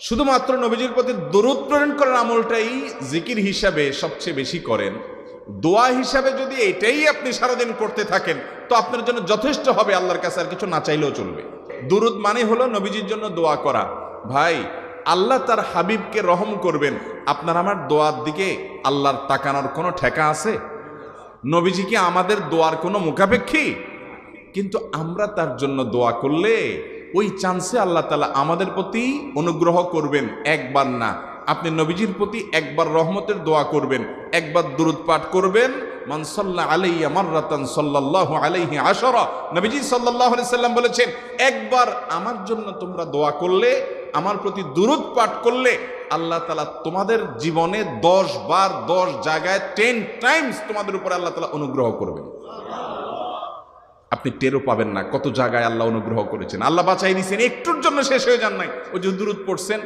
শুধুমাত্র নবীজির প্রতি দরুদ প্রেরণ করার আমলটাই জিকির হিসাবে সবচেয়ে বেশি করেন, দোয়া হিসাবে যদি এটাই আপনি সারাদিন করতে থাকেন তো আপনার জন্য যথেষ্ট হবে, আল্লাহর কাছে আর কিছু না চাইলেও চলবে। দুরুদ মানে হলো নবীজির জন্য দোয়া করা। ভাই, আল্লাহ তার হাবিবকে রহম করবেন, আপনার আমার দোয়ার দিকে আল্লাহর তাকানোর কোনো ঠেকা আছে? নবীজি কি আমাদের দোয়ার কোনো মুখাপেক্ষী? কিন্তু আমরা তার জন্য দোয়া করলে ওই চান্সে আল্লাহ তাআলা আমাদের প্রতি অনুগ্রহ করবেন। একবার না, আপনি নবীজির প্রতি একবার রহমতের দোয়া করবেন, একবার দুরূদ পাঠ করবেন, মান সাল্লা আলাইয়া মাররাতান সাল্লাল্লাহু আলাইহি আশারা। নবীজি সাল্লাল্লাহু আলাইহি সাল্লাম বলেছেন, একবার আমার জন্য তোমরা দোয়া করলে, আমার প্রতি দুরূদ পাঠ করলে, আল্লাহ তাআলা তোমাদের জীবনে 10 বার 10 জায়গায় 10 টাইমস তোমাদের উপরে আল্লাহ তাআলা অনুগ্রহ করবেন। আপনি টেরও পাবেন না কত জায়গায় আল্লাহ অনুগ্রহ করেছেন, আল্লাহ বাঁচাই দিয়েছেন, একটুর জন্য শেষ হয়ে যান নাই। ওই যে দুরূদ পড়ছেন,